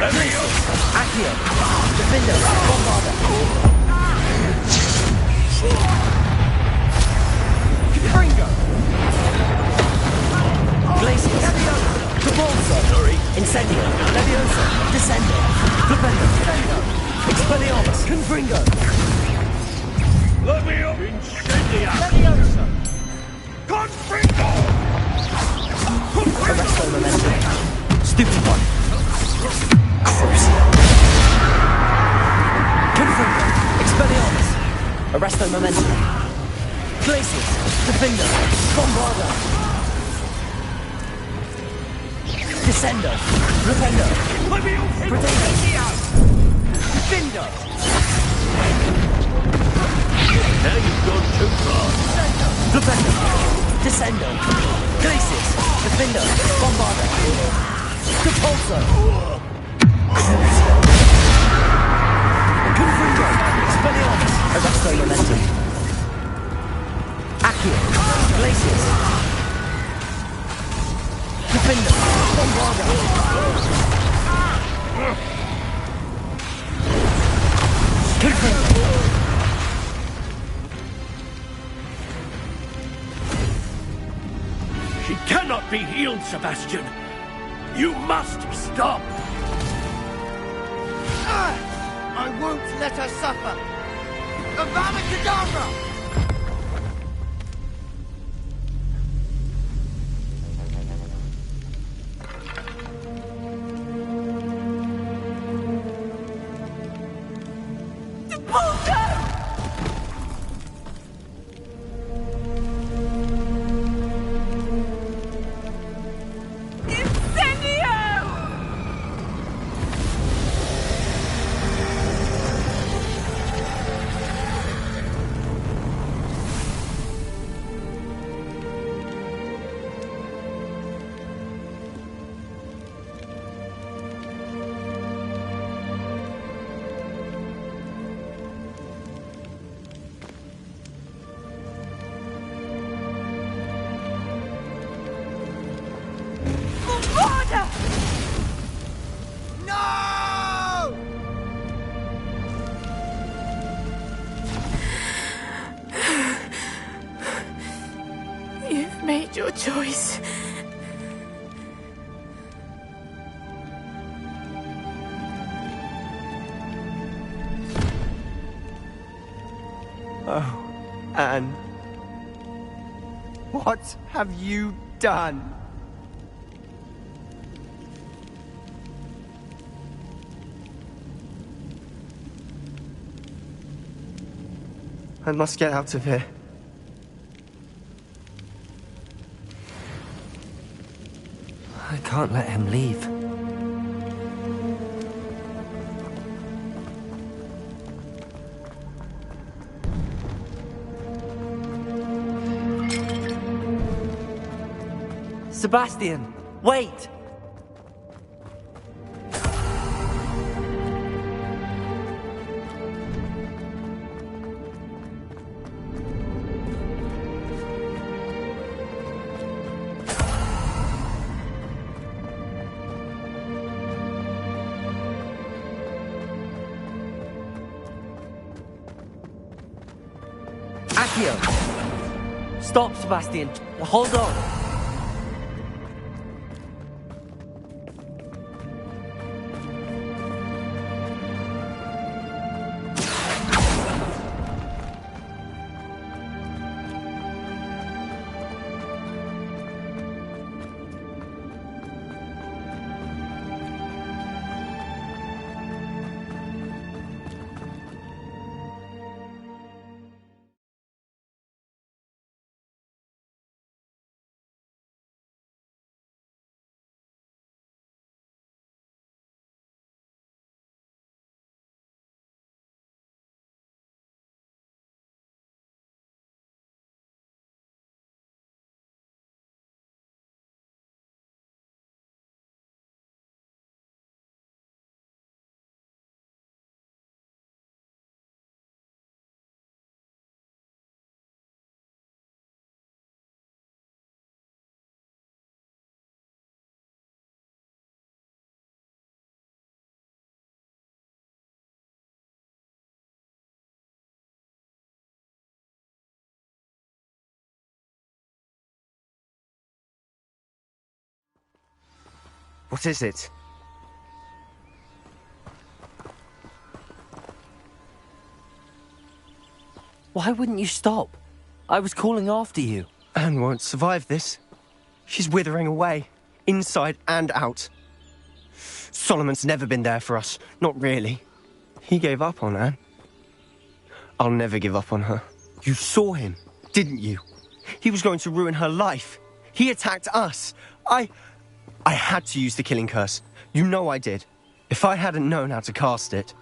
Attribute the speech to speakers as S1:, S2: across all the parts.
S1: Leviosa! Accio! Defender! Bombarder! Confringo! Glacius! Cabalzo! Incendio! Leviosa! Descendo! Flipendo! Expelliarmus! Confringo!
S2: Leviosa! Incendia!
S1: Leviosa!
S2: Confringo!
S1: Arresto momentum. Stupid one. Crucio. Confringo. Expelliarmus. Arresto momentum. Glacius. Defender. Bombarder. Descendo. Rependo. Protego. Defender.
S2: Now you've gone too far.
S1: Flipendo. Descendo. Glacius. Defender. Bombarder. Capulso. Crucio. Confringo. Expelliarmus. Arresto momentum. Accio. Glacius. Defender. Bombarder. Confringo.
S2: She cannot be healed, Sebastian. You must stop.
S3: I won't let her suffer! Avada Kedavra! No!
S4: You've made your choice.
S3: Oh, Anne. What have you done? I must get out of here.
S1: I can't let him leave. Sebastian, wait! Accio! Stop, Sebastian. Hold on.
S4: What is it?
S1: Why wouldn't you stop? I was calling after you.
S4: Anne won't survive this. She's withering away, inside and out. Solomon's never been there for us, not really. He gave up on Anne. I'll never give up on her. You saw him, didn't you? He was going to ruin her life. He attacked us. I had to use the killing curse. You know I did. If I hadn't known how to cast it...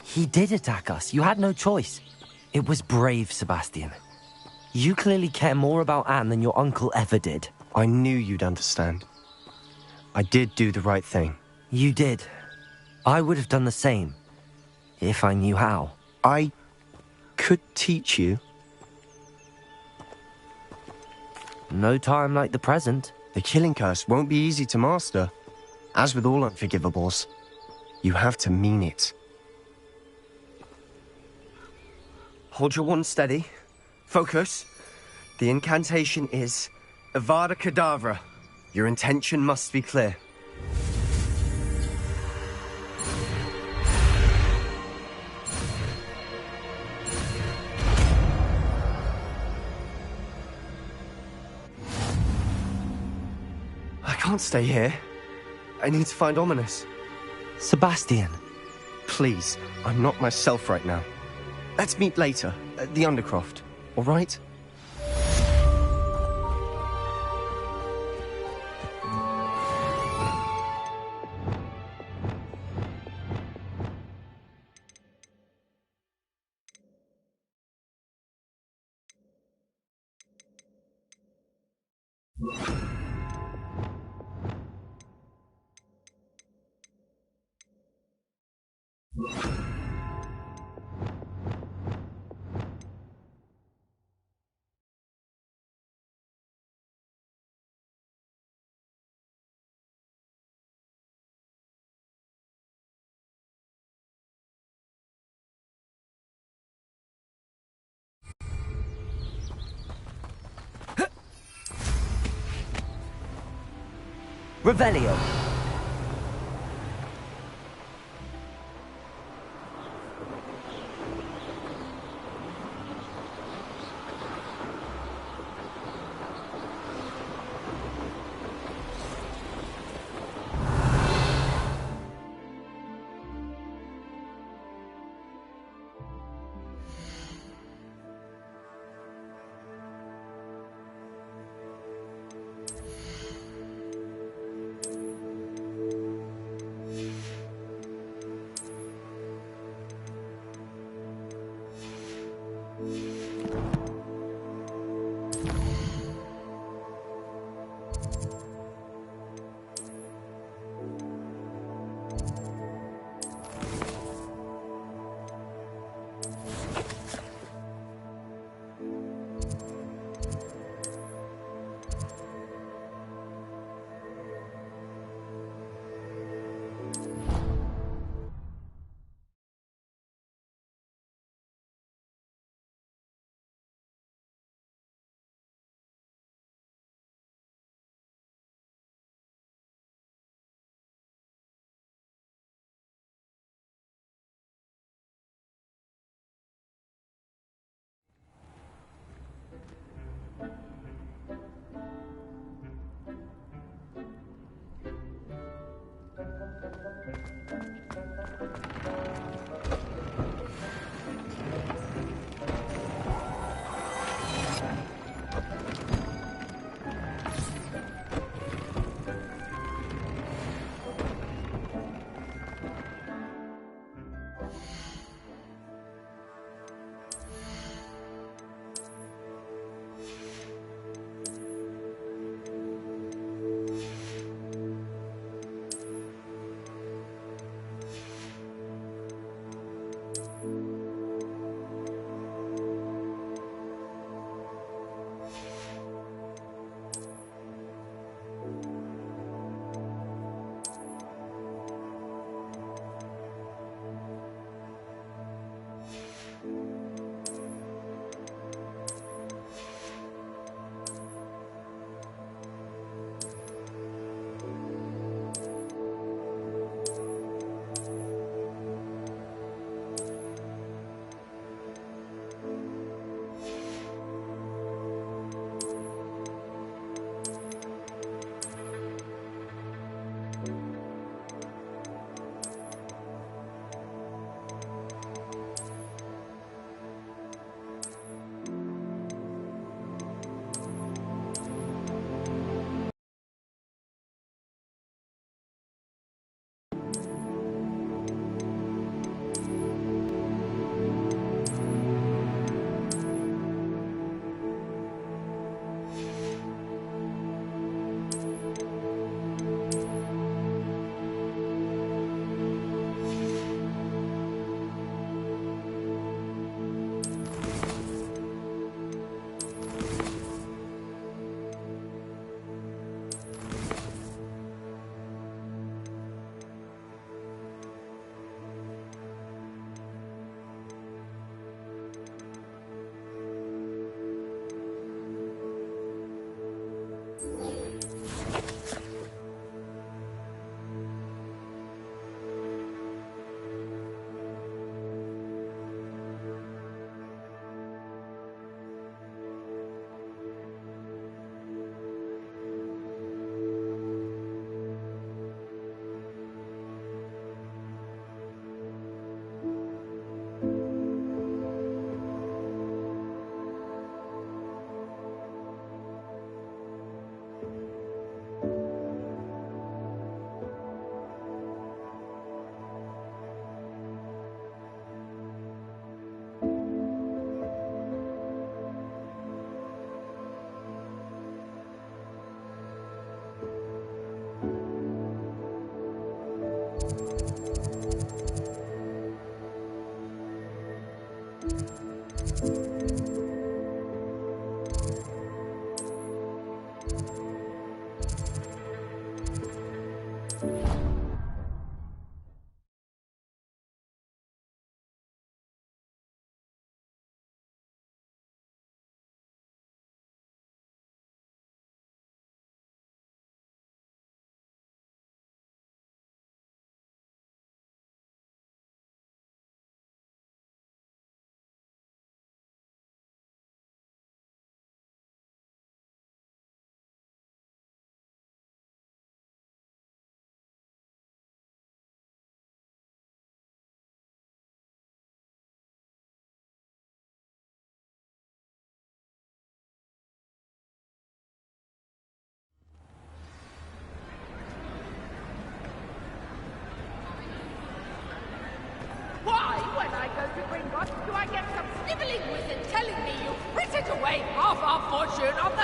S1: He did attack us. You had no choice. It was brave, Sebastian. You clearly care more about Anne than your uncle ever did.
S4: I knew you'd understand. I did do the right thing.
S1: You did. I would have done the same, if I knew how.
S4: I could teach you.
S1: No time like the present.
S4: The killing curse won't be easy to master. As with all unforgivables, you have to mean it. Hold your wand steady. Focus. The incantation is Avada Kedavra. Your intention must be clear. I can't stay here. I need to find Ominous.
S1: Sebastian.
S4: Please, I'm not myself right now. Let's meet later, at the Undercroft, all right?
S1: Revelio.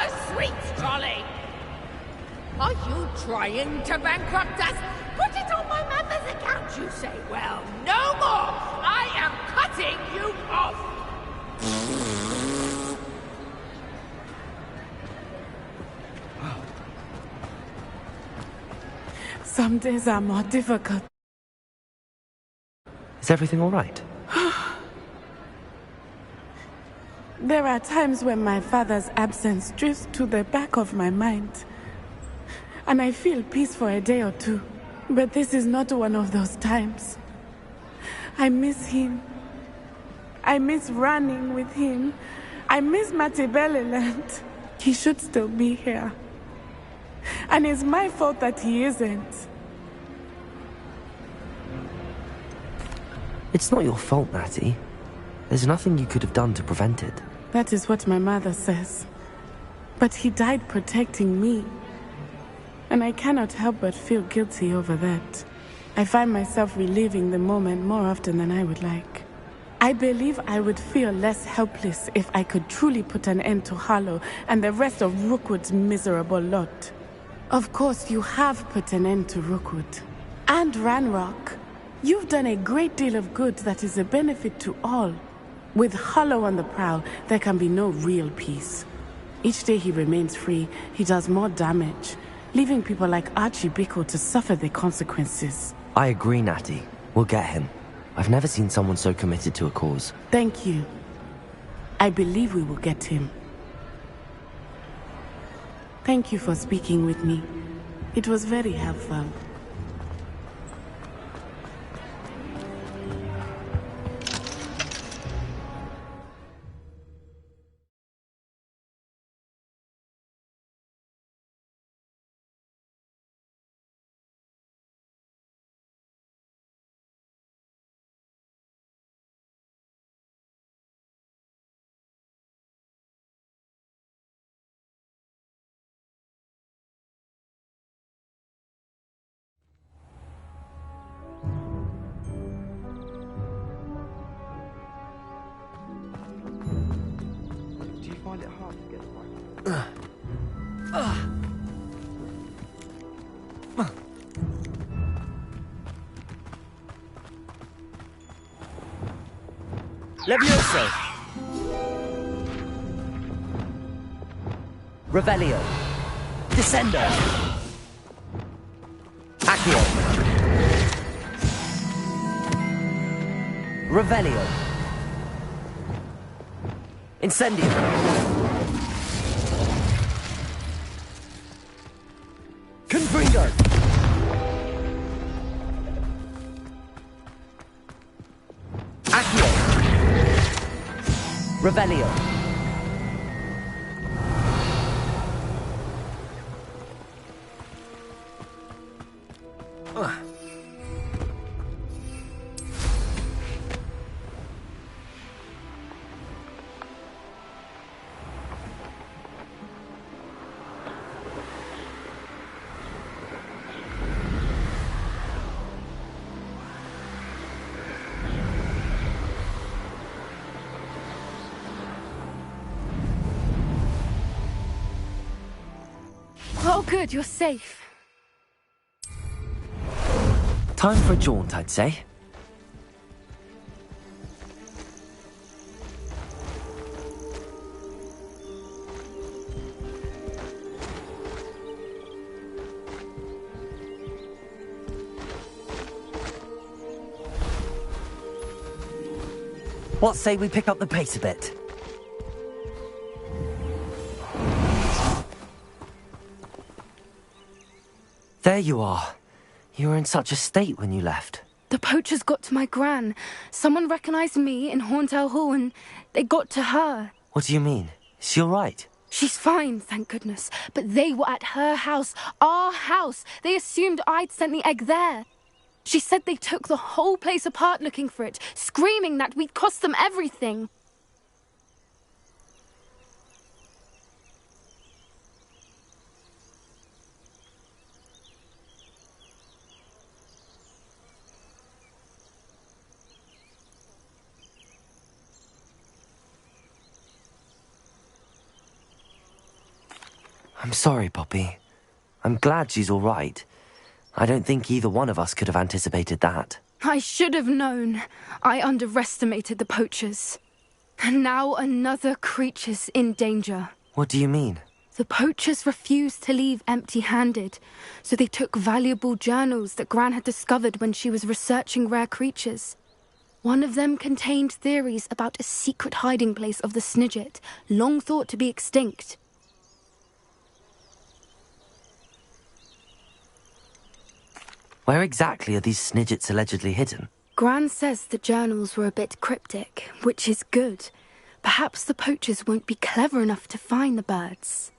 S5: the sweets trolley! Are you trying to bankrupt us? Put it on my mother's account, you say? Well, no more! I am cutting you off!
S6: Some days are more difficult.
S1: Is everything all right?
S6: There are times when my father's absence drifts to the back of my mind. And I feel peace for a day or two. But this is not one of those times. I miss him. I miss running with him. I miss Matibeleland. He should still be here. And it's my fault that he isn't.
S1: It's not your fault, Natty. There's nothing you could have done to prevent it.
S6: That is what my mother says. But he died protecting me. And I cannot help but feel guilty over that. I find myself reliving the moment more often than I would like. I believe I would feel less helpless if I could truly put an end to Harlow and the rest of Rookwood's miserable lot. Of course, you have put an end to Rookwood. And Ranrock. You've done a great deal of good that is a benefit to all. With Harlow on the prowl, there can be no real peace. Each day he remains free, he does more damage, leaving people like Archie Bickle to suffer the consequences.
S1: I agree, Natty. We'll get him. I've never seen someone so committed to a cause.
S6: Thank you. I believe we will get him. Thank you for speaking with me. It was very helpful.
S4: Find it hard to get it right.
S1: Levioso! Revelio! Descendo! Accio! Revelio! Incendio! Confringo! Accio! Revelio!
S7: Oh, good, you're safe.
S1: Time for a jaunt, I'd say. What say we pick up the pace a bit? There you are. You were in such a state when you left.
S7: The poachers got to my gran. Someone recognized me in Horntail Hall and they got to her.
S1: What do you mean? Is she all right?
S7: She's fine, thank goodness. But they were at her house, our house. They assumed I'd sent the egg there. She said they took the whole place apart looking for it, screaming that we'd cost them everything.
S1: I'm sorry, Poppy. I'm glad she's all right. I don't think either one of us could have anticipated that.
S7: I should have known. I underestimated the poachers. And now another creature's in danger.
S1: What do you mean?
S7: The poachers refused to leave empty-handed, so they took valuable journals that Gran had discovered when she was researching rare creatures. One of them contained theories about a secret hiding place of the Snidget, long thought to be extinct.
S1: Where exactly are these Snidgets allegedly hidden?
S7: Gran says the journals were a bit cryptic, which is good. Perhaps the poachers won't be clever enough to find the birds.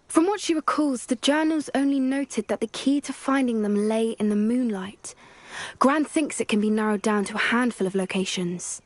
S7: From what she recalls, the journals only noted that the key to finding them lay in the moonlight. Gran thinks it can be narrowed down to a handful of locations.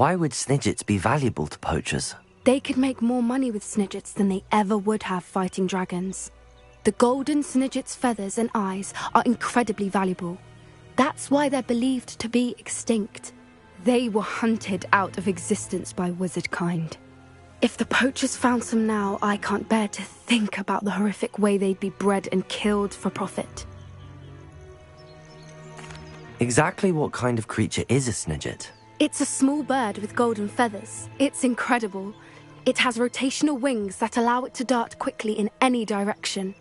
S1: Why would Snidgets be valuable to poachers?
S7: They could make more money with Snidgets than they ever would have fighting dragons. The golden Snidget's feathers and eyes are incredibly valuable. That's why they're believed to be extinct. They were hunted out of existence by wizard kind. If the poachers found some now, I can't bear to think about the horrific way they'd be bred and killed for profit.
S1: Exactly what kind of creature is a Snidget?
S7: It's a small bird with golden feathers. It's incredible. It has rotational wings that allow it to dart quickly in any direction.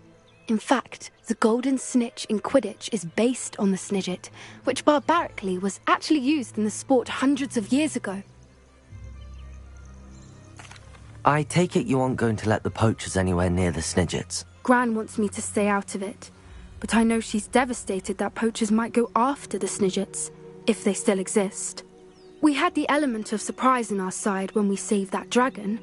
S7: In fact, the golden snitch in Quidditch is based on the Snidget, which barbarically was actually used in the sport hundreds of years ago.
S1: I take it you aren't going to let the poachers anywhere near the Snidgets.
S7: Gran wants me to stay out of it, but I know she's devastated that poachers might go after the Snidgets, if they still exist. We had the element of surprise on our side when we saved that dragon,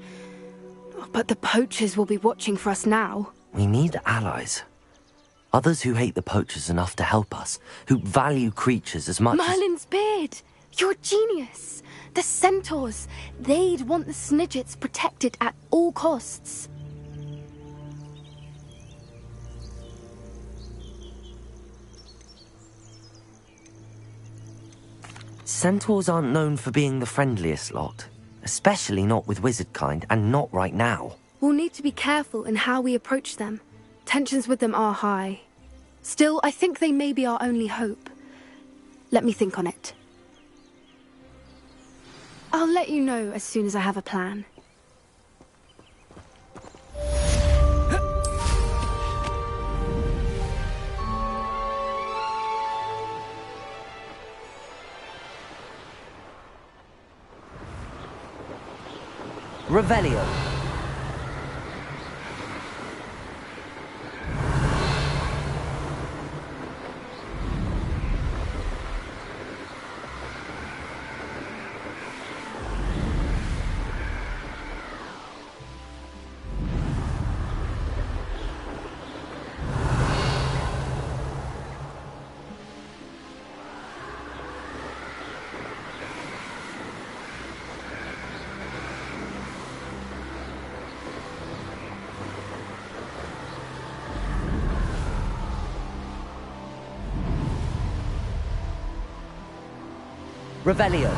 S7: but the poachers will be watching for us now.
S1: We need allies. Others who hate the poachers enough to help us, who value creatures as much
S7: Merlin's beard! You're a genius! The centaurs! They'd want the Snidgets protected at all costs.
S1: Centaurs aren't known for being the friendliest lot, especially not with wizard kind, and not right now.
S7: We'll need to be careful in how we approach them. Tensions with them are high. Still, I think they may be our only hope. Let me think on it. I'll let you know as soon as I have a plan.
S1: Revelio. Revelio.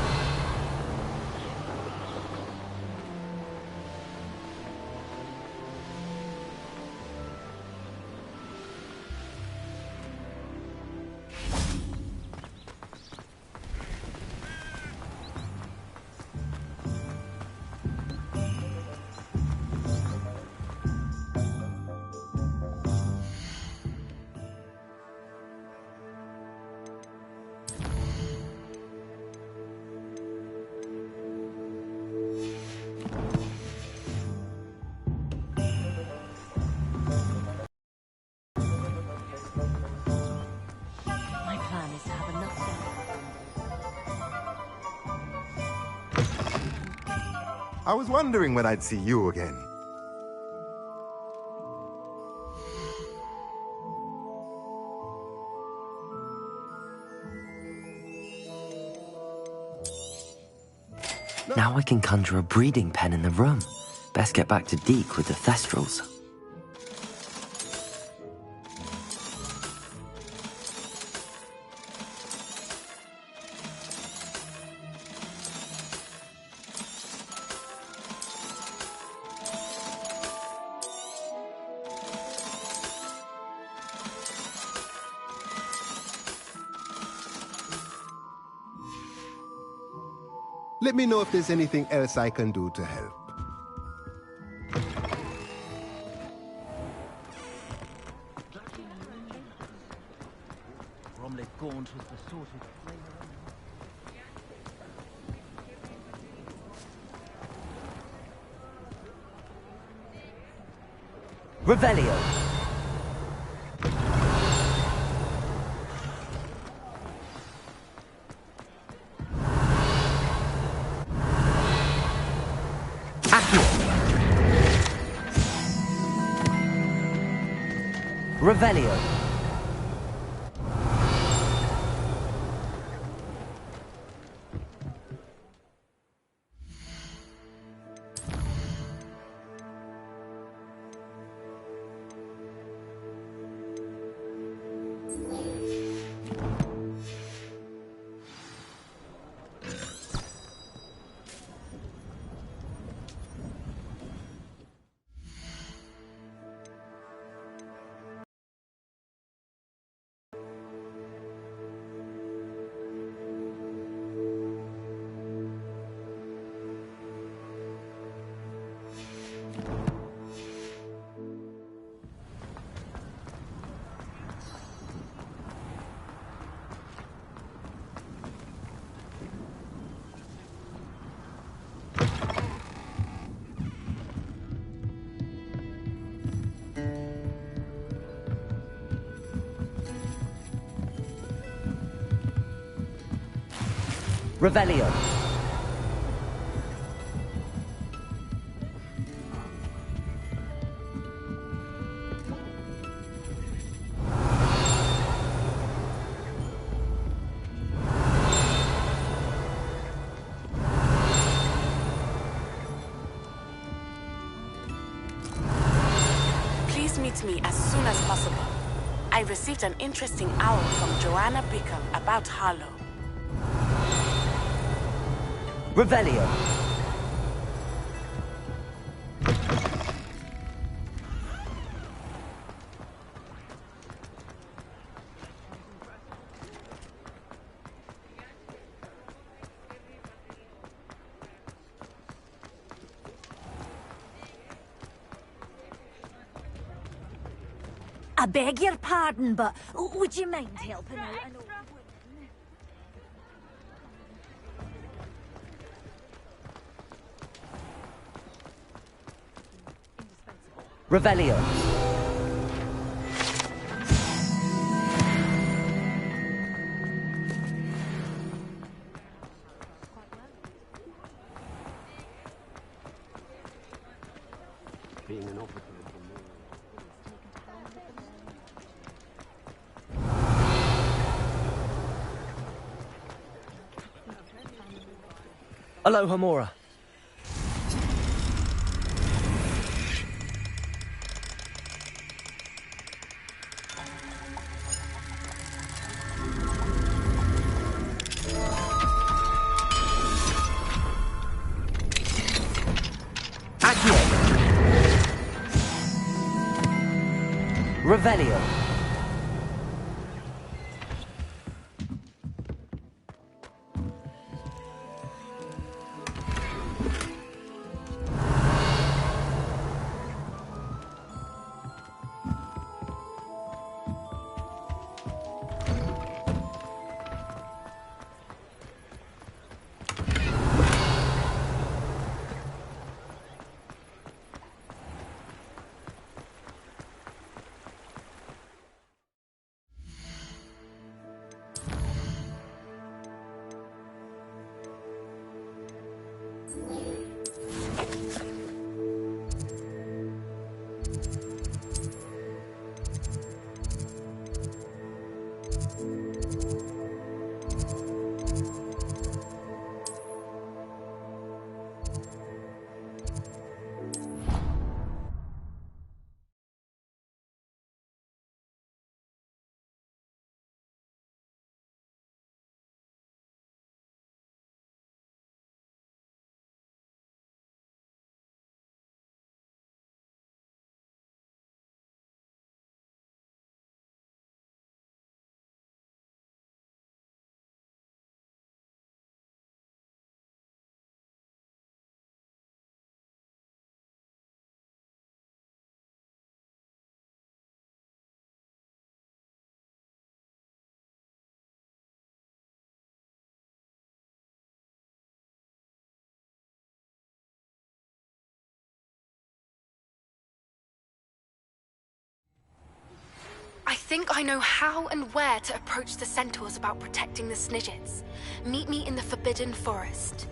S8: I was wondering when I'd see you again.
S1: Now I can conjure a breeding pen in the room. Best get back to Deke with the Thestrals.
S8: Let me know if there's anything else I can do to help.
S1: Revelio. Revelio. Revelio.
S6: Please meet me as soon as possible. I received an interesting owl from Joanna Bickham about Harlow.
S1: Revelio.
S9: I beg your pardon, but would you mind helping out? I know.
S1: Revelio.
S2: Being an officer from
S1: Aloha Mora. Revelio.
S7: think I know how and where to approach the centaurs about protecting the Snidgets. Meet me in the Forbidden Forest.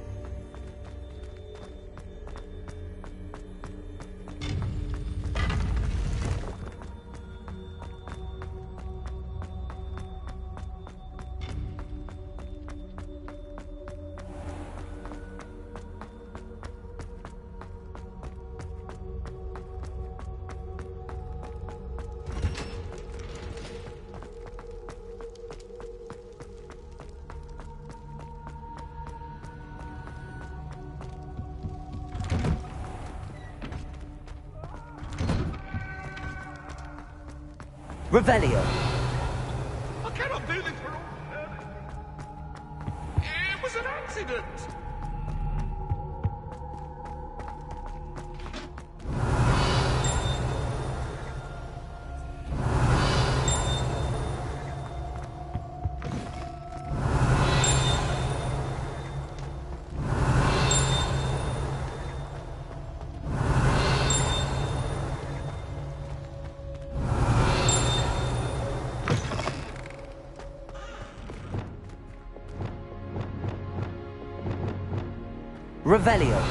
S1: Revelio.
S2: I cannot do this for all. It was an accident.
S1: Revelio.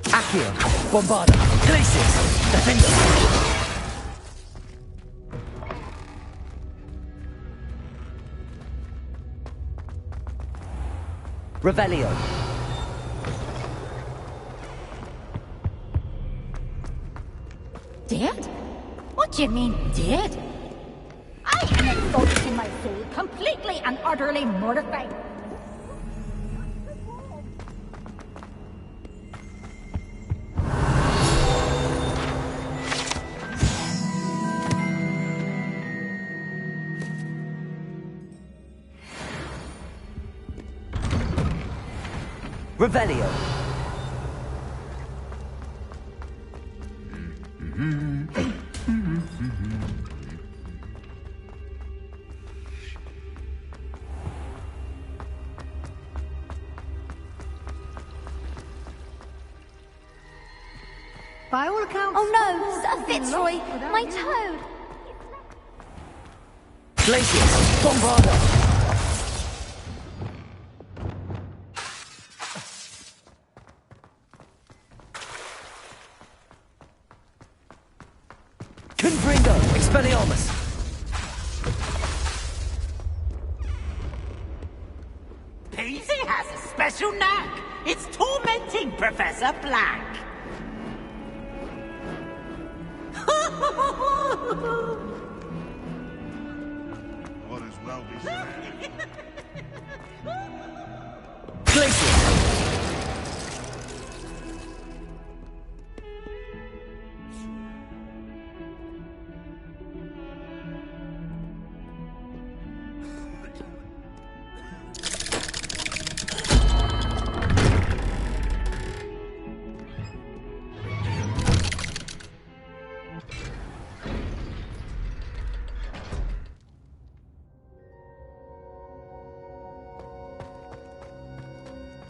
S1: Accio. Bombarda. Glacius. Defender. Revelio.
S9: Dead? What do you mean, dead? I am exhausted in my soul, completely and utterly mortified.
S1: Revelio.
S9: By all accounts...
S10: Oh no, Sir Fitzroy, my toad!
S1: Glacius. Bombarda. Confringo. Expelliarmus.
S11: Paisley has a special knack. It's tormenting Professor Black.
S8: What as well be said.
S1: Glacius.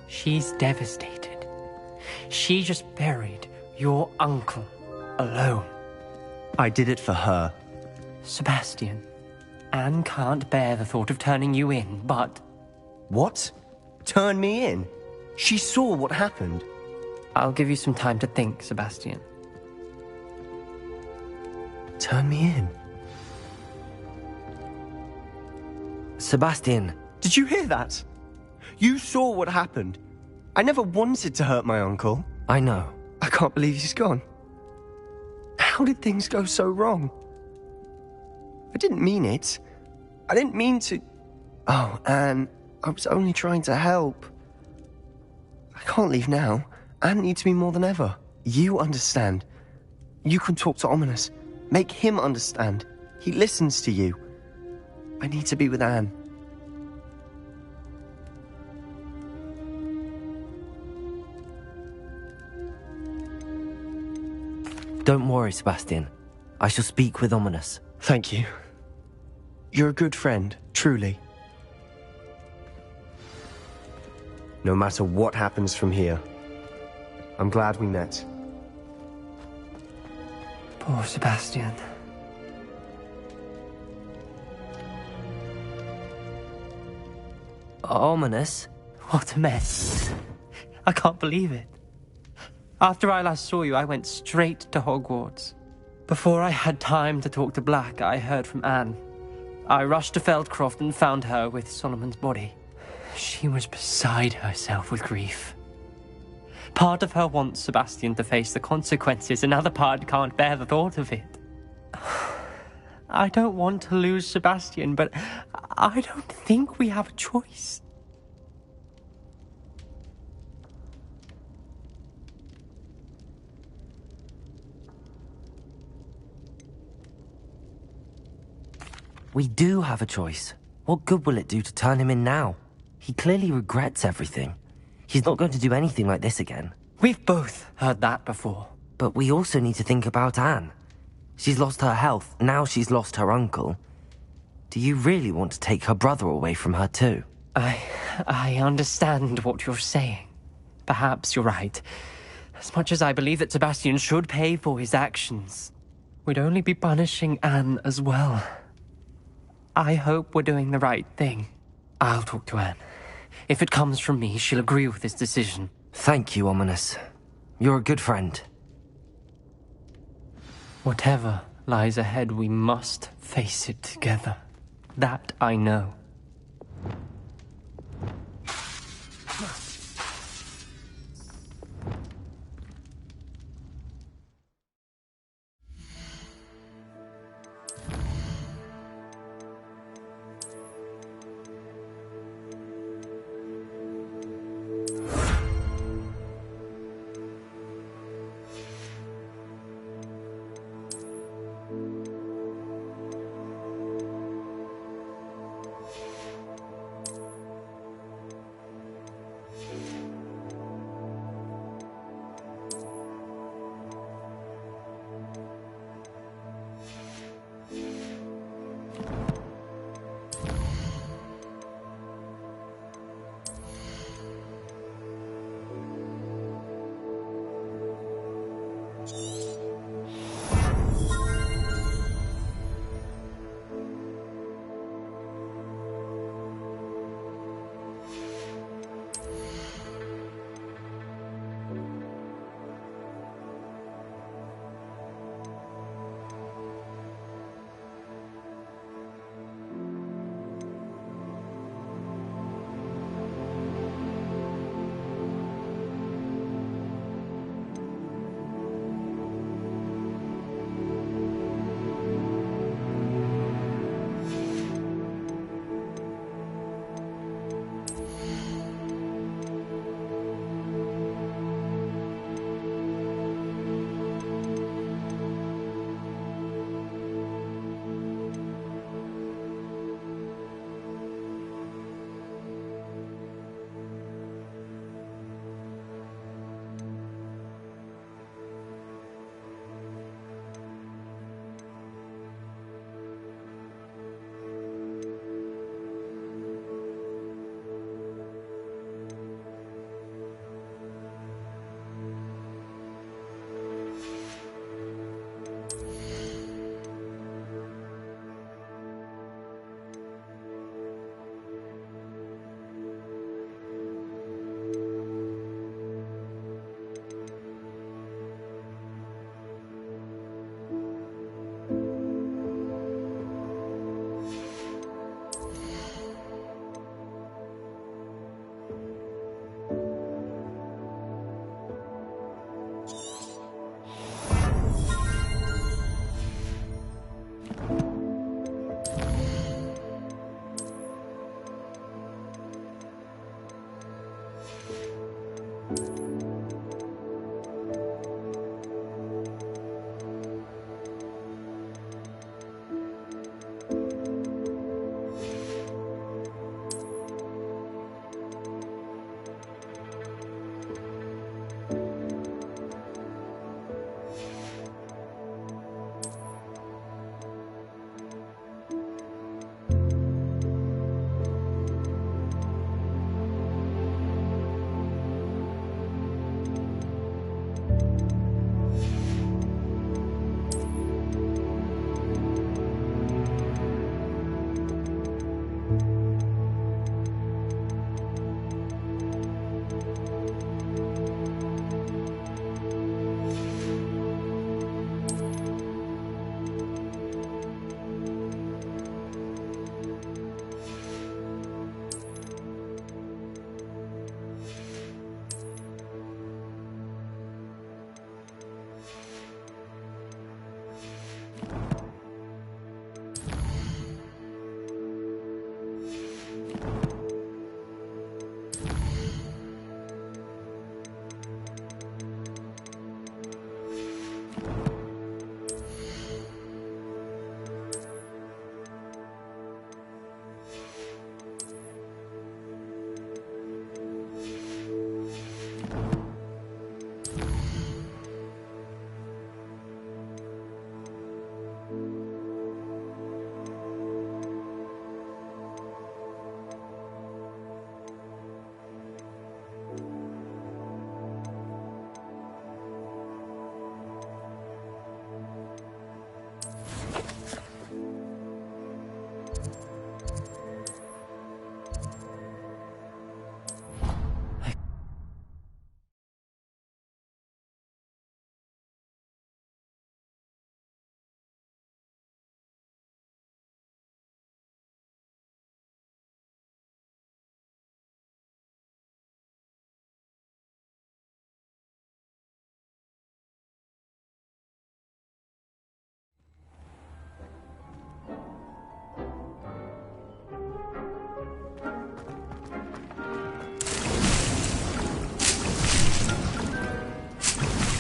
S4: She's devastated. She just buried your uncle alone. I did it for her. Sebastian, Anne can't bear the thought of turning you in, but... What? Turn me in? She saw what happened. I'll give you some time to think, Sebastian. Turn me in?
S1: Sebastian.
S4: Did you hear that? You saw what happened. I never wanted to hurt my uncle.
S1: I know.
S4: I can't believe he's gone. How did things go so wrong? I didn't mean it. I didn't mean to... Oh, Anne, I was only trying to help. I can't leave now. Anne needs me more than ever. You understand. You can talk to Ominous. Make him understand. He listens to you. I need to be with Anne.
S1: Don't worry, Sebastian. I shall speak with Ominous.
S4: Thank you. You're a good friend, truly. No matter what happens from here, I'm glad we met.
S12: Poor Sebastian.
S1: Ominous?
S12: What a mess. I can't believe it. After I last saw you, I went straight to Hogwarts. Before I had time to talk to Black, I heard from Anne. I rushed to Feldcroft and found her with Solomon's body. She was beside herself with grief. Part of her wants Sebastian to face the consequences, another part can't bear the thought of it. I don't want to lose Sebastian, but I don't think we have a choice.
S1: We do have a choice. What good will it do to turn him in now? He clearly regrets everything. He's not going to do anything like this again.
S12: We've both heard that before.
S1: But we also need to think about Anne. She's lost her health, now she's lost her uncle. Do you really want to take her brother away from her too?
S12: I understand what you're saying. Perhaps you're right. As much as I believe that Sebastian should pay for his actions, we'd only be punishing Anne as well. I hope we're doing the right thing. I'll talk to Anne. If it comes from me, she'll agree with this decision.
S1: Thank you, Ominous. You're a good friend.
S12: Whatever lies ahead, we must face it together. That I know.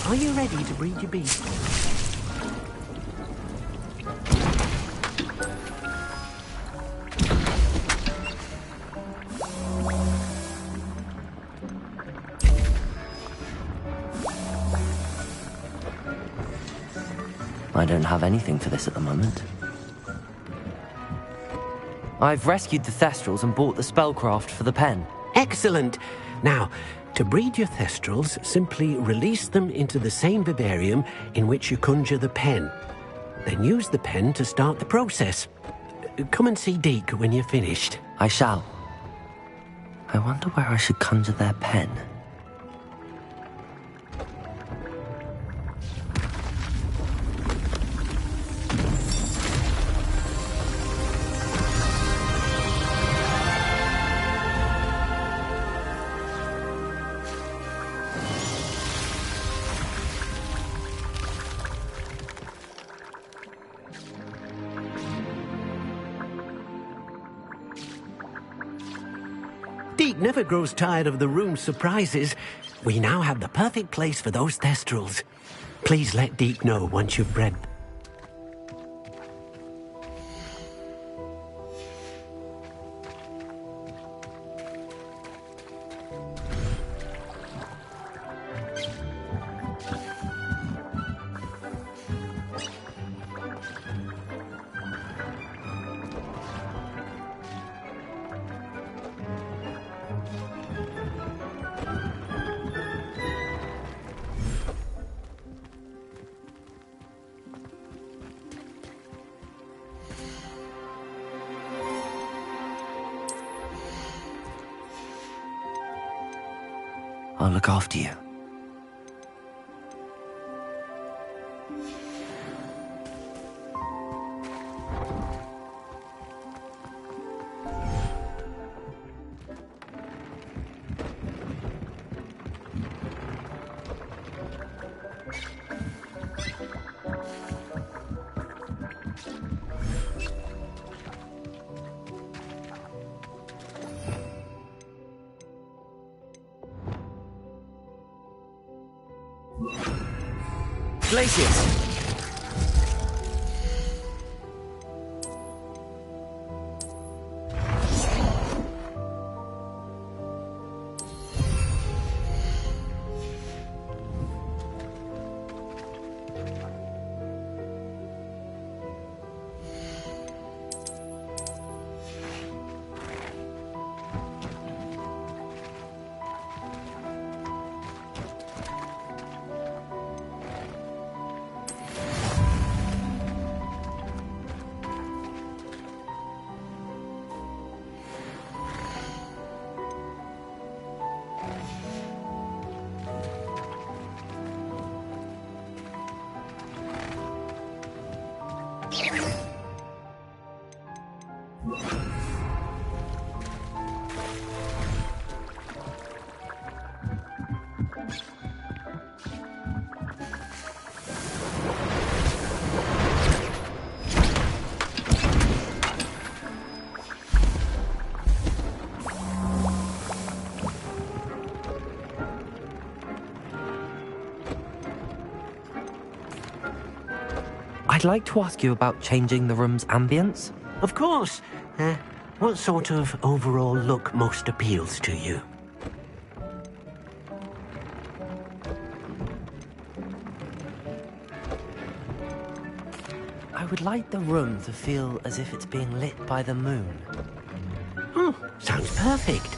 S13: Are you ready to breed your beast?
S1: I don't have anything for this at the moment. I've rescued the Thestrals and bought the spellcraft for the pen.
S13: Excellent! Now, to breed your Thestrals, simply release them into the same vivarium in which you conjure the pen. Then use the pen to start the process. Come and see Deke when you're finished.
S1: I shall. I wonder where I should conjure their pen.
S13: Deke never grows tired of the room's surprises. We now have the perfect place for those Thestrals. Please let Deke know once you've bred.
S1: I'll look after you. Glacius! I'd like to ask you about changing the room's ambience.
S13: Of course. What sort of overall look most appeals to you?
S1: I would like the room to feel as if it's being lit by the moon.
S13: Oh, sounds perfect.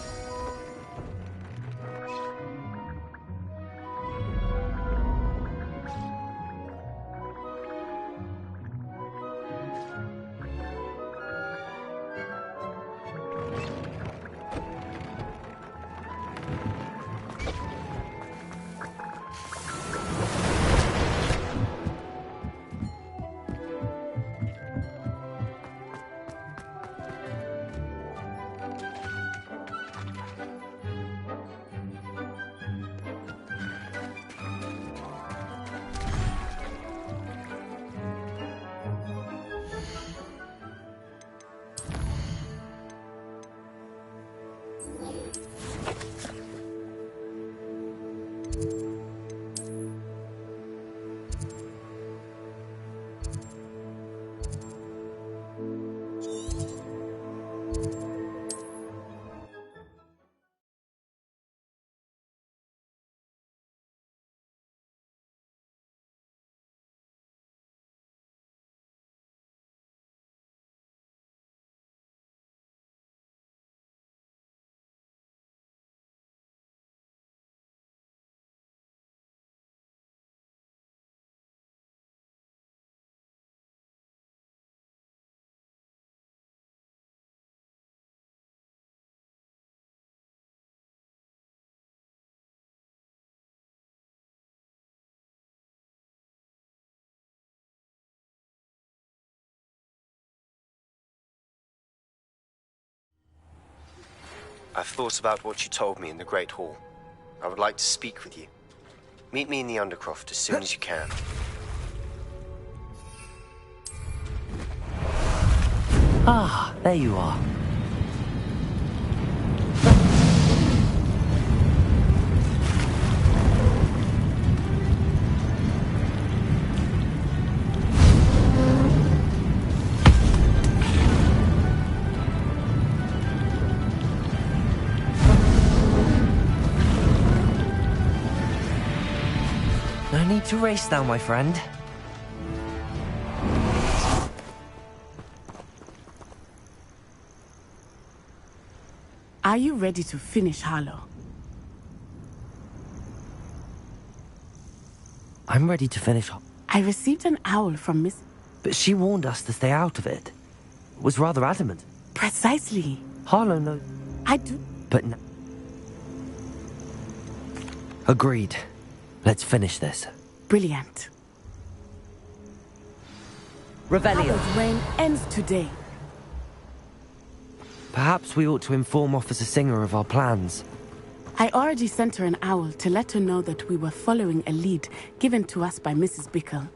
S4: I've thought about what you told me in the Great Hall. I would like to speak with you. Meet me in the Undercroft as soon as you can.
S1: Ah, there you are. No need to race now, my friend.
S6: Are you ready to finish Harlow?
S1: I'm ready to finish.
S6: I received an owl from Miss...
S1: But she warned us to stay out of it. Was rather adamant.
S6: Precisely.
S1: Harlow knows.
S6: I do...
S1: But no. Agreed. Let's finish this.
S6: Brilliant.
S1: Revelio.
S6: Harlow's reign ends today.
S1: Perhaps we ought to inform Officer Singer of our plans.
S6: I already sent her an owl to let her know that we were following a lead given to us by Mrs. Bickle.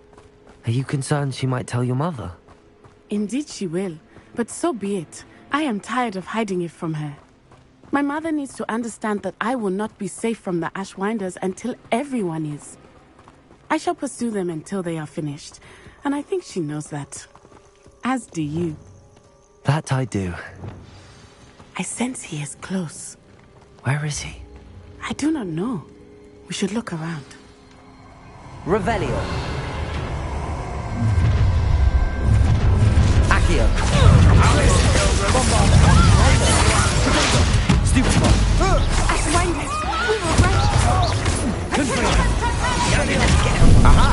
S1: Are you concerned she might tell your mother?
S6: Indeed she will, but so be it. I am tired of hiding it from her. My mother needs to understand that I will not be safe from the Ashwinders until everyone is. I shall pursue them until they are finished, and I think she knows that. As do you.
S1: That I do.
S6: I sense he is close.
S1: Where is he?
S6: I do not know. We should look around.
S1: Revelio. Accio. Bombarda. Stupefy.
S6: Ashwinders! We were right!
S1: Confirm.
S3: Aha!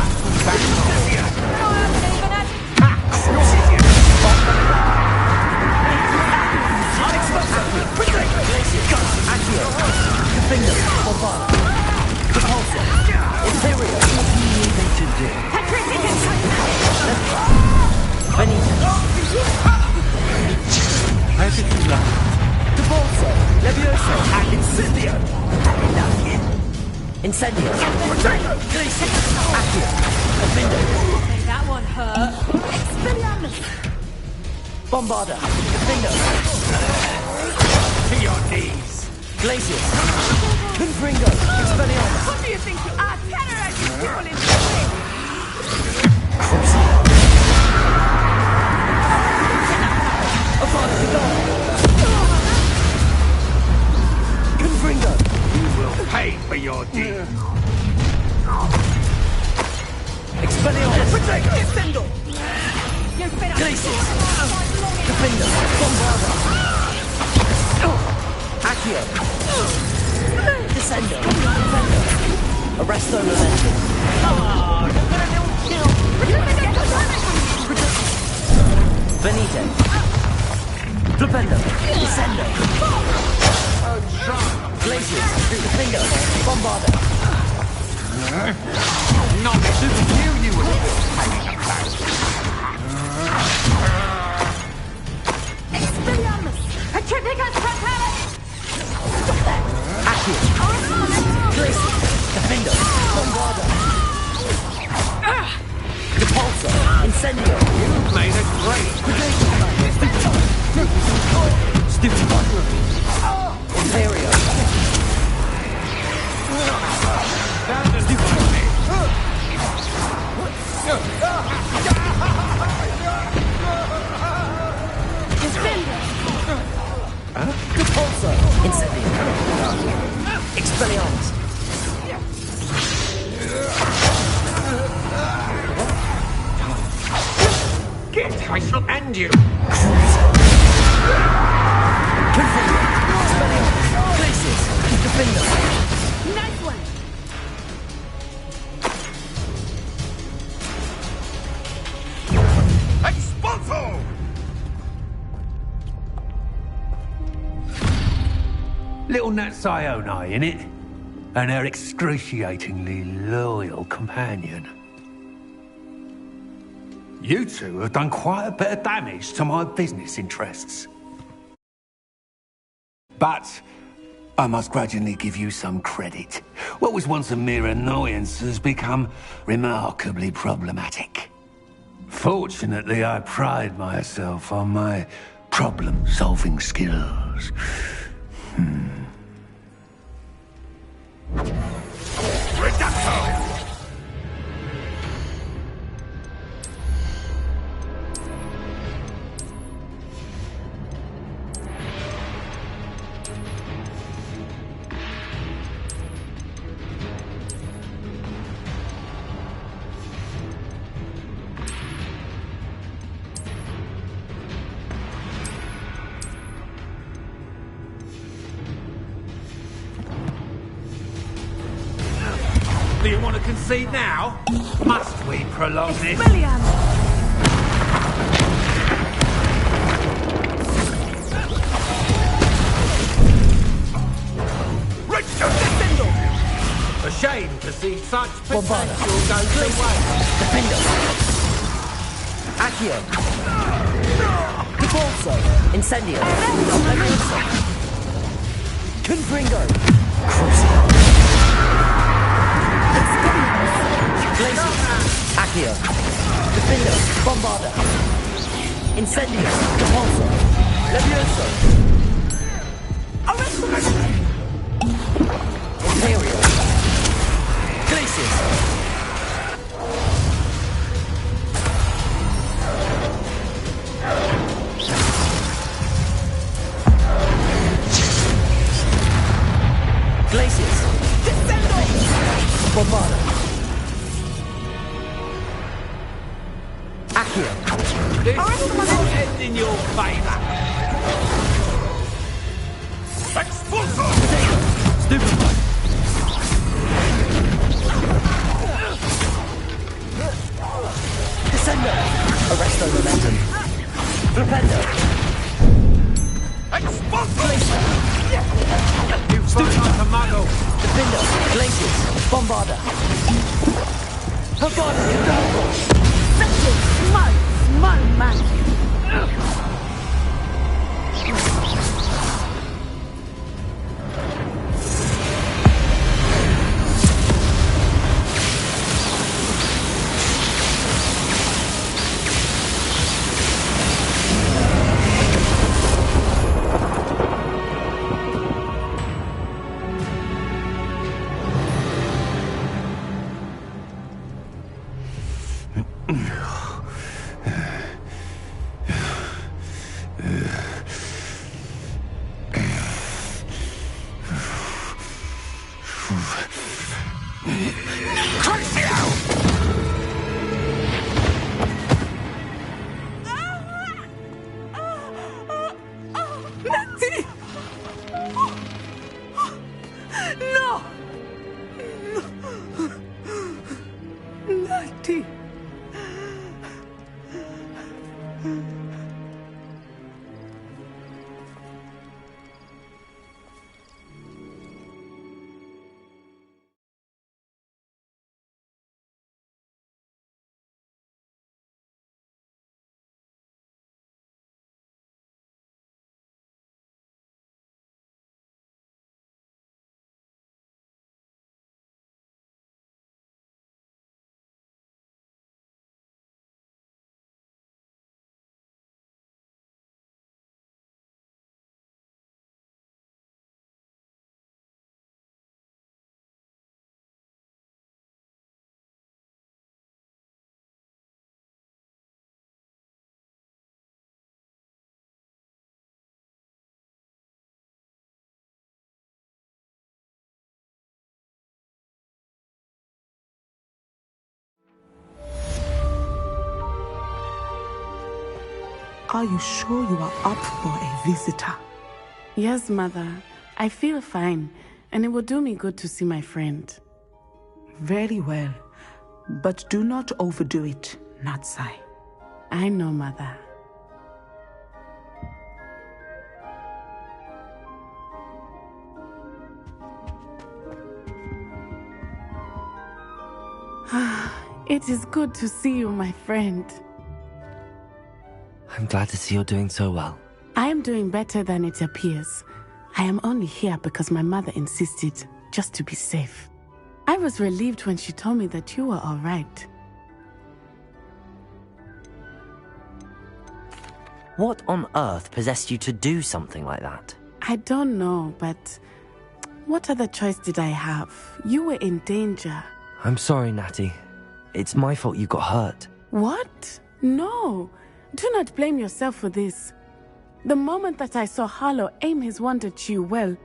S1: Incendio. Accio.
S5: Okay, that one hurt.
S9: Expelliarmus!
S1: Bombarda. Findo.
S2: To your knees.
S1: Glacius. Confringo. Expelliarmus.
S5: What do you think you are? Terrorizing people in public!
S1: Confringo.
S2: You will pay for your deed.
S1: Expelliarmus.
S5: Descendo!
S1: Glacius. Defender. Bombarda. Accio. Descendo. Defender. Arresto Memento. Benito. Flipendo. Descendo. Glacius. Defender. Bombarda.
S2: Not you will pay the price.
S9: Expelliarmus! Petrificus Frontalis!
S1: Accio. Glacius. Defender. Bombarda. Repulsor. Incendio.
S2: You've made a great
S1: Stupefy. Imperio. Repulsor. Incendio. Expelliarmus.
S2: Get, I shall end you.
S1: Confringo. Expelliarmus. Glacius. Defender.
S6: Nice one!
S2: Expulso! Little Nat Sione, innit? And her excruciatingly loyal companion. You two have done quite a bit of damage to my business interests. But
S14: I must grudgingly give you some credit. What was once a mere annoyance has become remarkably problematic. Fortunately, I pride myself on my problem-solving skills.
S2: Reducto! Do you want to concede now? Must we prolong this?
S6: William!
S2: A shame to see such potential go to waste.
S1: Defender! Accio! Debolso! Incendio! Levioso! Confringo! Crucio! Glacius! Accio! Defender! Bombarda! Incendio! Debolso! Levioso! Imperial! Glacius! Glacius! Bombarda! Accio!
S2: This will end in your favor. Expulso!
S1: Stupefy! Descendo! Arresto momentum! Flipendo!
S2: Expulso!
S1: You
S2: fight like a muggle.
S1: Defender! Glacius! Bombarda! Bombarda!
S6: Small man!
S15: Are you sure you are up for a visitor?
S6: Yes, Mother. I feel fine, and it will do me good to see my friend.
S15: Very well. But do not overdo it, Natsai.
S6: I know, Mother. It is good to see you, my friend.
S1: I'm glad to see you're doing so well.
S6: I am doing better than it appears. I am only here because my mother insisted, just to be safe. I was relieved when she told me that you were all right.
S1: What on earth possessed you to do something like that?
S6: I don't know, but what other choice did I have? You were in danger.
S1: I'm sorry, Natty. It's my fault you got hurt.
S6: What? No. Do not blame yourself for this. The moment that I saw Harlow aim his wand at you, well...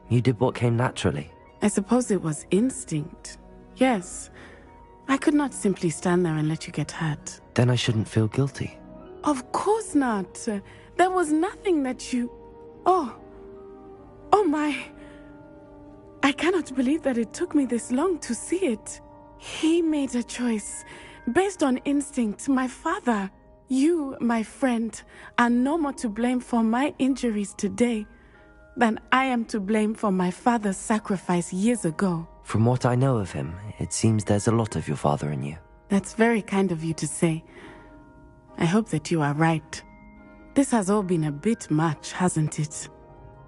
S1: You did what came naturally.
S6: I suppose it was instinct. Yes. I could not simply stand there and let you get hurt.
S1: Then I shouldn't feel guilty.
S6: Of course not. There was nothing that you... Oh my... I cannot believe that it took me this long to see it. He made a choice based on instinct. My father, you, my friend, are no more to blame for my injuries today than I am to blame for my father's sacrifice years ago.
S1: From what I know of him, it seems there's a lot of your father in you.
S6: That's very kind of you to say. I hope that you are right. This has all been a bit much, hasn't it?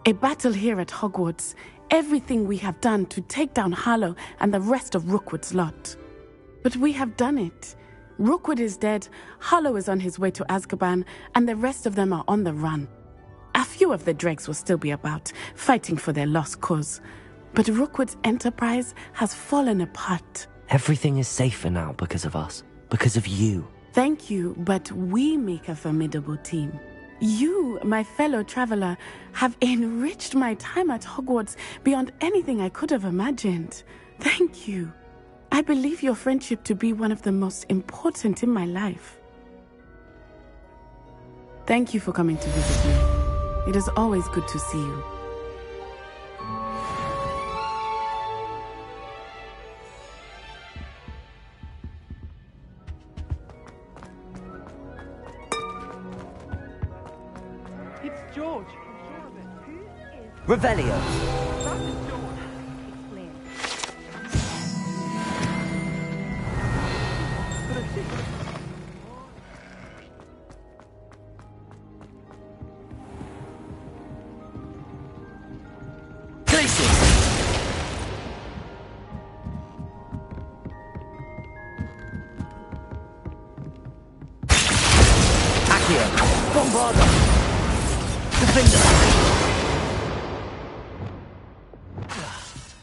S6: A battle here at Hogwarts, everything we have done to take down Harlow and the rest of Rookwood's lot. But we have done it. Rookwood is dead, Harlow is on his way to Azkaban, and the rest of them are on the run. A few of the dregs will still be about, fighting for their lost cause. But Rookwood's enterprise has fallen apart.
S1: Everything is safer now because of us. Because of you.
S6: Thank you, but we make a formidable team. You, my fellow traveler, have enriched my time at Hogwarts beyond anything I could have imagined. Thank you. I believe your friendship to be one of the most important in my life. Thank you for coming to visit me. It is always good to see you.
S16: It's George.
S1: Revelio.
S2: Bombarda! Defender!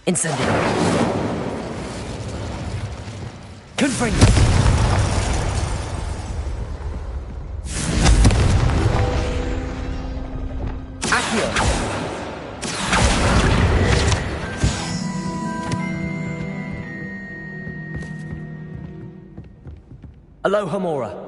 S1: Incendio!
S2: Confringo!
S1: Accio! Alohomora!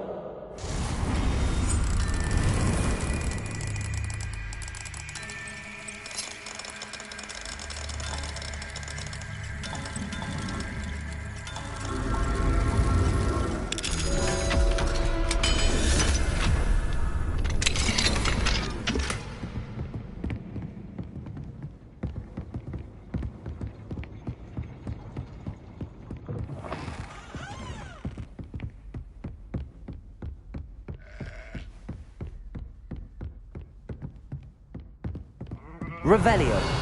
S1: Revelio.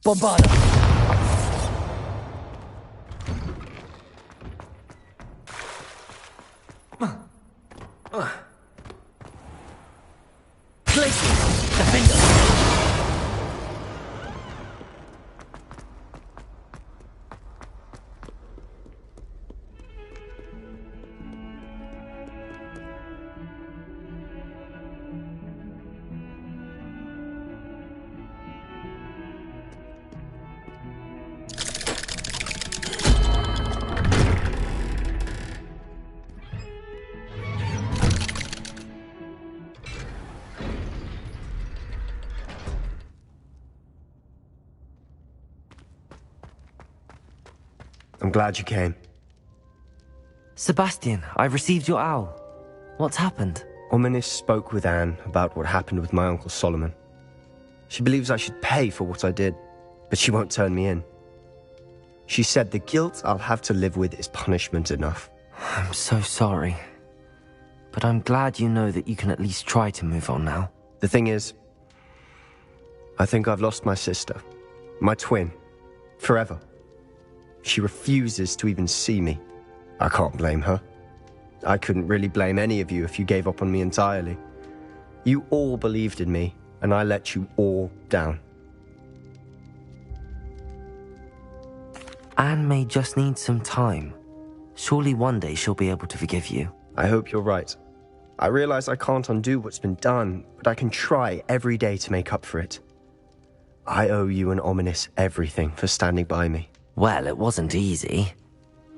S1: Bombarda! Places! Defender!
S4: I'm glad you came.
S1: Sebastian, I've received your owl. What's happened?
S4: Ominis spoke with Anne about what happened with my Uncle Solomon. She believes I should pay for what I did, but she won't turn me in. She said the guilt I'll have to live with is punishment enough.
S1: I'm so sorry. But I'm glad you know that you can at least try to move on now.
S4: The thing is, I think I've lost my sister, my twin, forever. She refuses to even see me. I can't blame her. I couldn't really blame any of you if you gave up on me entirely. You all believed in me, and I let you all down.
S1: Anne may just need some time. Surely one day she'll be able to forgive you.
S4: I hope you're right. I realize I can't undo what's been done, but I can try every day to make up for it. I owe you and Ominis everything for standing by me.
S1: Well, it wasn't easy.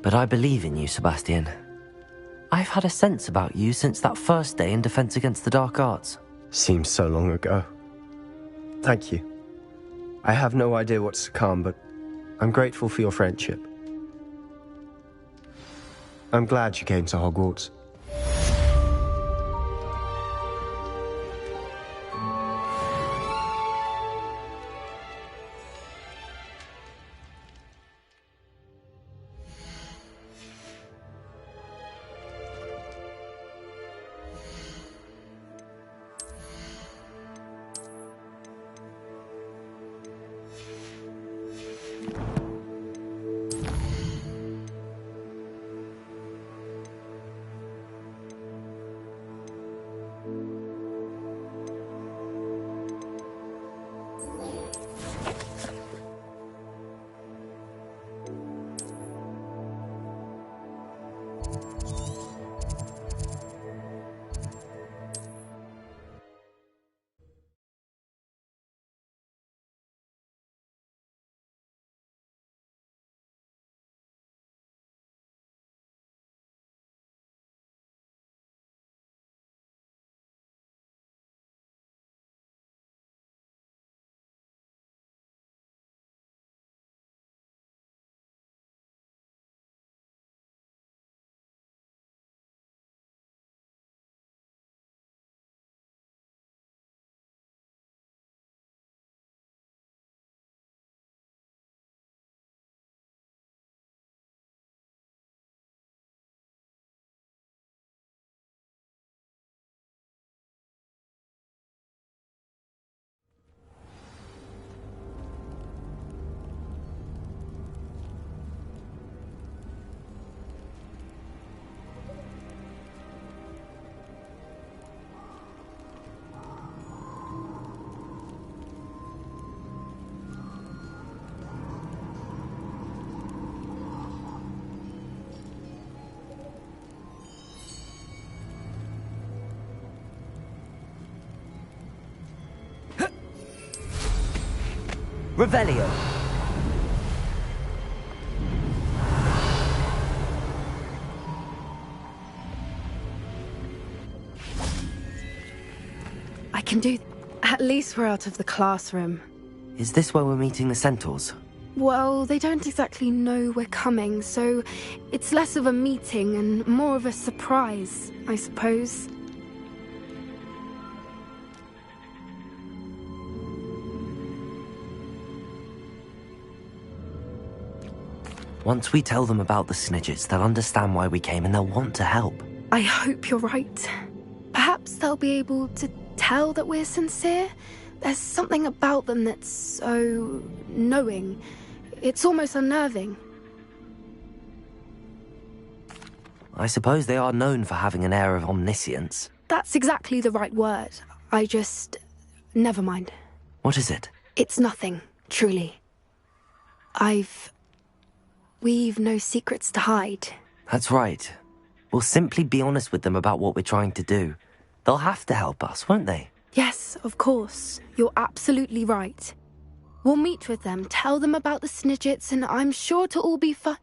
S1: But I believe in you, Sebastian. I've had a sense about you since that first day in Defense Against the Dark Arts.
S4: Seems so long ago. Thank you. I have no idea what's to come, but I'm grateful for your friendship. I'm glad you came to Hogwarts.
S1: Revelio.
S7: I can do... At least we're out of the classroom.
S1: Is this where we're meeting the Centaurs?
S7: Well, they don't exactly know we're coming, so it's less of a meeting and more of a surprise, I suppose.
S1: Once we tell them about the Snidgets, they'll understand why we came and they'll want to help.
S7: I hope you're right. Perhaps perhaps they'll be able to tell that we're sincere. There's something about them that's so knowing. It's almost unnerving.
S1: I suppose they are known for having an air of omniscience.
S7: That's exactly the right word. Never mind.
S1: What is it?
S7: It's nothing, truly. We've no secrets to hide.
S1: That's right. We'll simply be honest with them about what we're trying to do. They'll have to help us, won't they?
S7: Yes, of course. You're absolutely right. We'll meet with them, tell them about the Snidgets, and I'm sure it'll all be fun.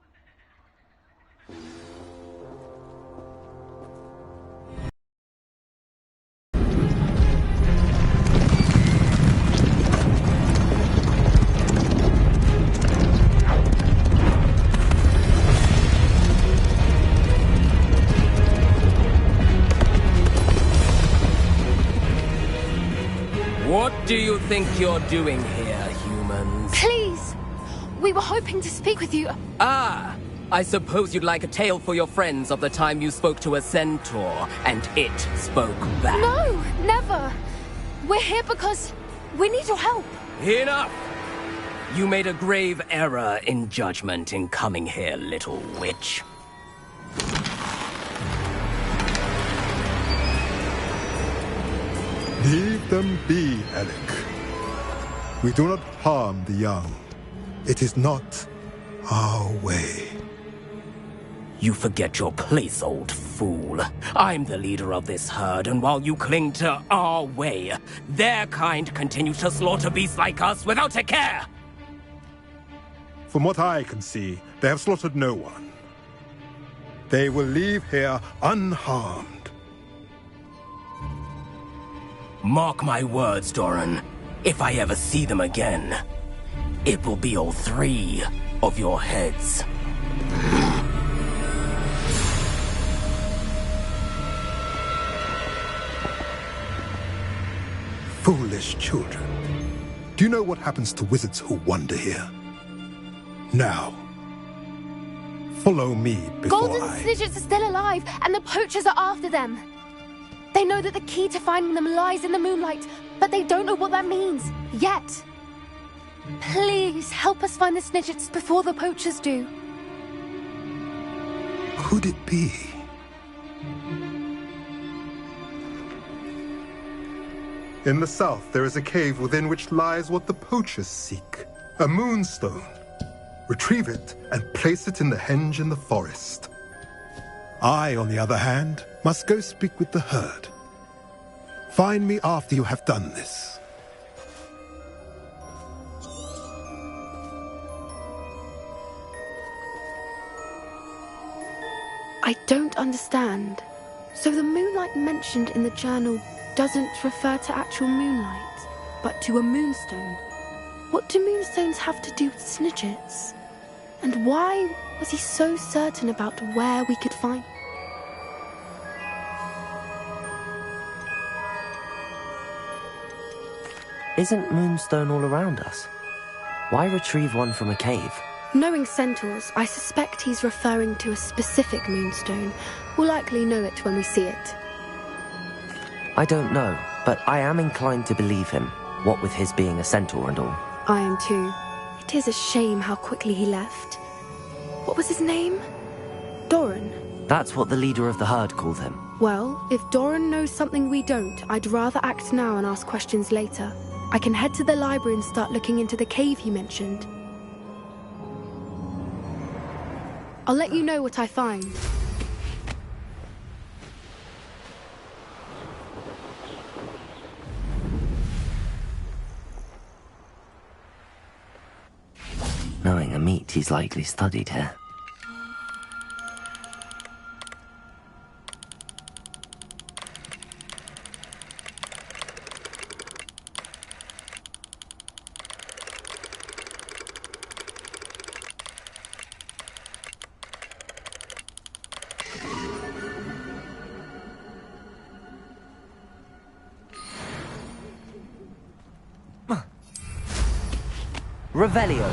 S17: What do you think you're doing here, humans?
S7: Please! We were hoping to speak with you.
S17: Ah! I suppose you'd like a tale for your friends of the time you spoke to a centaur, and it spoke back.
S7: No, never! We're here because we need your help.
S17: Enough! You made a grave error in judgment in coming here, little witch.
S18: Leave them be, Alec. We do not harm the young. It is not our way.
S17: You forget your place, old fool. I'm the leader of this herd, and while you cling to our way, their kind continue to slaughter beasts like us without a care!
S18: From what I can see, they have slaughtered no one. They will leave here unharmed.
S17: Mark my words, Doran. If I ever see them again, it will be all 3 of your heads.
S18: Foolish children. Do you know what happens to wizards who wander here? Now, follow me before
S7: Golden Snidgets are still alive, and the poachers are after them. They know that the key to finding them lies in the moonlight, but they don't know what that means, yet. Please, help us find the Snidgets before the poachers do.
S18: Could it be? In the south, there is a cave within which lies what the poachers seek. A moonstone. Retrieve it and place it in the henge in the forest. I, on the other hand, must go speak with the herd. Find me after you have done this.
S7: I don't understand. So the moonlight mentioned in the journal doesn't refer to actual moonlight, but to a moonstone. What do moonstones have to do with Snidgets? And why was he so certain about where we could find...
S1: Isn't Moonstone all around us? Why retrieve one from a cave?
S7: Knowing centaurs, I suspect he's referring to a specific moonstone. We'll likely know it when we see it.
S1: I don't know, but I am inclined to believe him, what with his being a centaur and all.
S7: I am too. It is a shame how quickly he left. What was his name? Doran.
S1: That's what the leader of the herd called him.
S7: Well, if Doran knows something we don't, I'd rather act now and ask questions later. I can head to the library and start looking into the cave he mentioned. I'll let you know what I find.
S1: Knowing a meat, he's likely studied here. Revelio.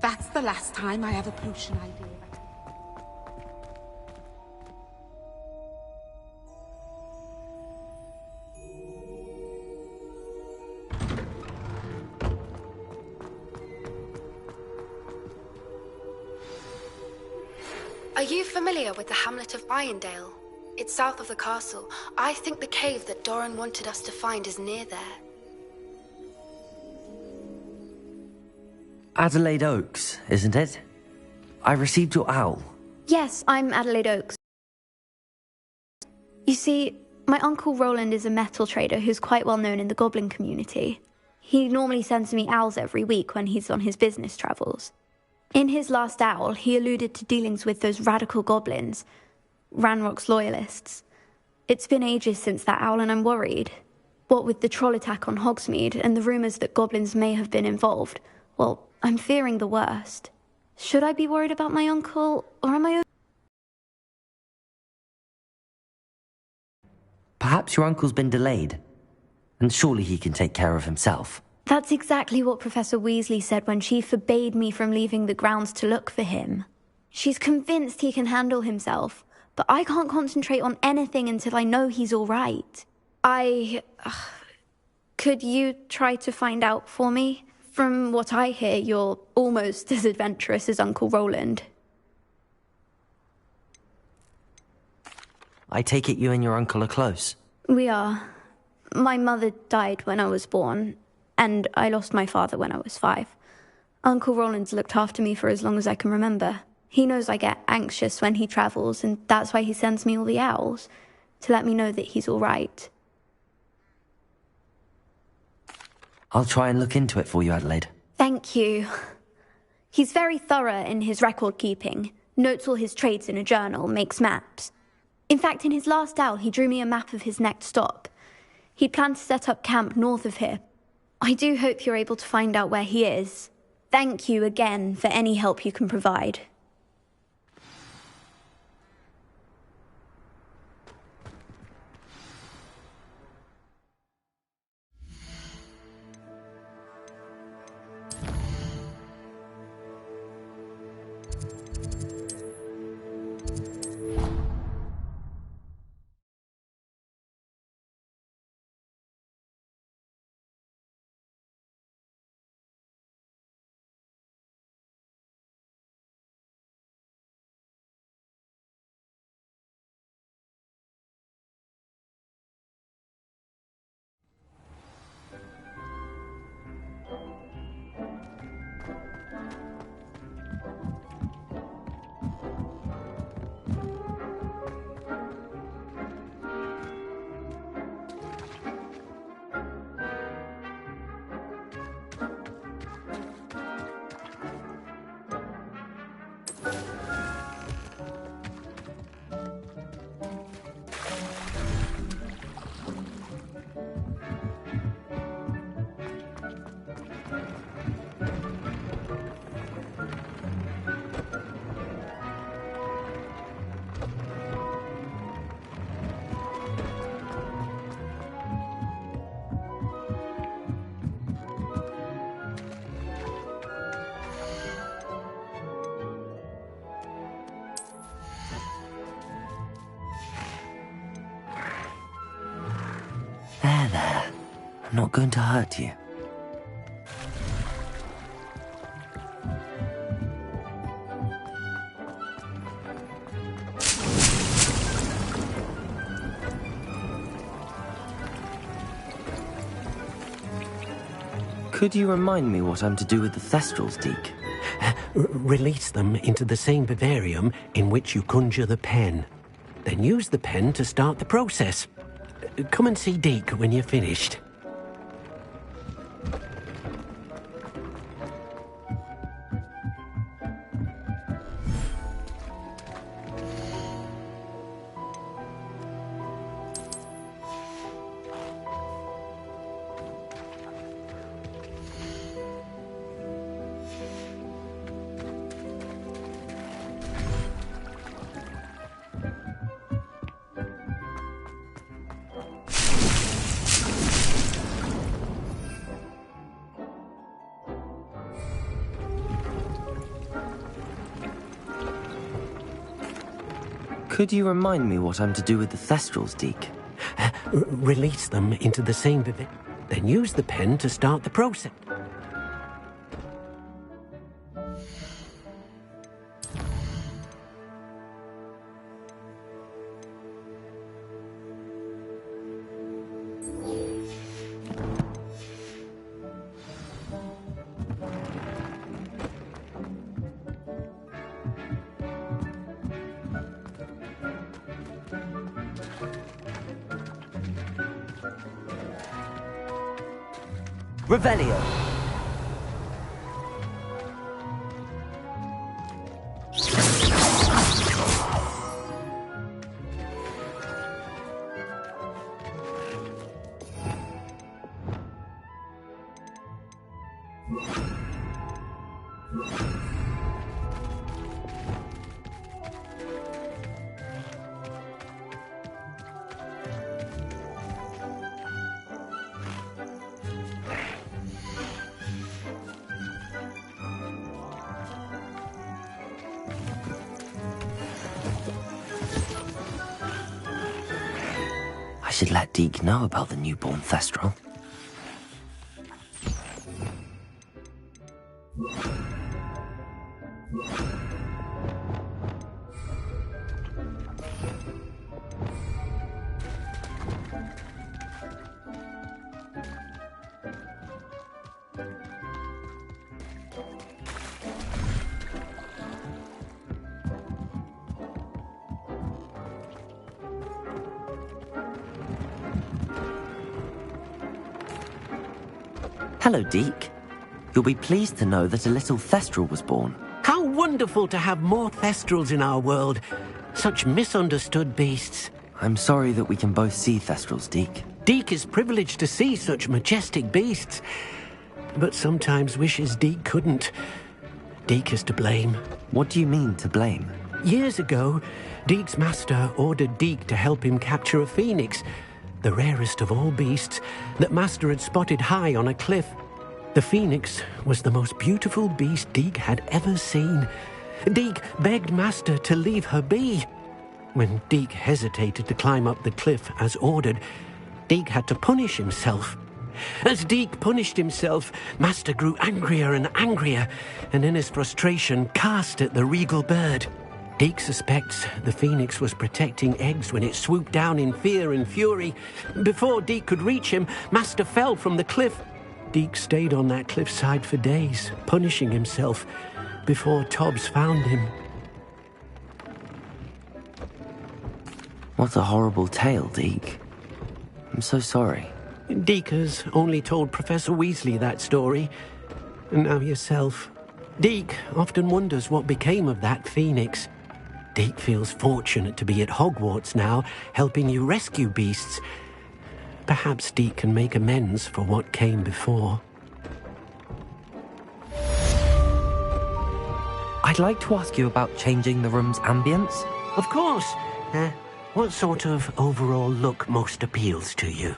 S15: That's the last time I have a potion idea.
S7: Are you familiar with the hamlet of Irondale? It's south of the castle. I think the cave that Doran wanted us to find is near there.
S1: Adelaide Oaks, isn't it? I received your owl.
S10: Yes, I'm Adelaide Oaks. You see, my uncle Roland is a metal trader who's quite well known in the goblin community. He normally sends me owls every week when he's on his business travels. In his last owl, he alluded to dealings with those radical goblins, Ranrock's loyalists. It's been ages since that owl and I'm worried. What with the troll attack on Hogsmeade and the rumours that goblins may have been involved, well, I'm fearing the worst. Should I be worried about my uncle, or am I...
S1: Perhaps your uncle's been delayed, and surely he can take care of himself.
S10: That's exactly what Professor Weasley said when she forbade me from leaving the grounds to look for him. She's convinced he can handle himself, but I can't concentrate on anything until I know he's all right. Could you try to find out for me? From what I hear, you're almost as adventurous as Uncle Roland.
S1: I take it you and your uncle are close.
S10: We are. My mother died when I was born, and I lost my father when I was 5. Uncle Roland's looked after me for as long as I can remember. He knows I get anxious when he travels, and that's why he sends me all the owls, to let me know that he's all right.
S1: I'll try and look into it for you, Adelaide.
S10: Thank you. He's very thorough in his record keeping, notes all his trades in a journal, makes maps. In fact, in his last owl, he drew me a map of his next stop. He'd planned to set up camp north of here. I do hope you're able to find out where he is. Thank you again for any help you can provide.
S1: There. I'm not going to hurt you. Could you remind me what I'm to do with the Thestrals, Deke?
S13: Release them into the same vivarium in which you conjure the pen. Then use the pen to start the process. Come and see Deke when you're finished.
S1: Could you remind me what I'm to do with the Thestrals, Deke?
S13: Release them into the same vivarium. Then use the pen to start the process.
S1: Revelio. I should let Deke know about the newborn Thestral. Hello, Deke. You'll be pleased to know that a little Thestral was born.
S13: How wonderful to have more Thestrals in our world. Such misunderstood beasts.
S1: I'm sorry that we can both see Thestrals, Deke.
S13: Deke is privileged to see such majestic beasts, but sometimes wishes Deke couldn't. Deke is to blame.
S1: What do you mean, to blame?
S13: Years ago, Deke's master ordered Deke to help him capture a phoenix, the rarest of all beasts, that Master had spotted high on a cliff. The phoenix was the most beautiful beast Deke had ever seen. Deke begged Master to leave her be. When Deke hesitated to climb up the cliff as ordered, Deke had to punish himself. As Deke punished himself, Master grew angrier and angrier, and in his frustration cast at the regal bird. Deke suspects the phoenix was protecting eggs when it swooped down in fear and fury. Before Deke could reach him, Master fell from the cliff. Deke stayed on that cliffside for days, punishing himself, before Tobbs found him.
S1: What a horrible tale, Deke. I'm so sorry.
S13: Deke has only told Professor Weasley that story, and now yourself. Deke often wonders what became of that phoenix. Deke feels fortunate to be at Hogwarts now, helping you rescue beasts. Perhaps Deke can make amends for what came before.
S1: I'd like to ask you about changing the room's ambience.
S13: Of course. What sort of overall look most appeals to you?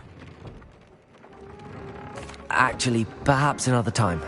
S1: Actually, perhaps another time.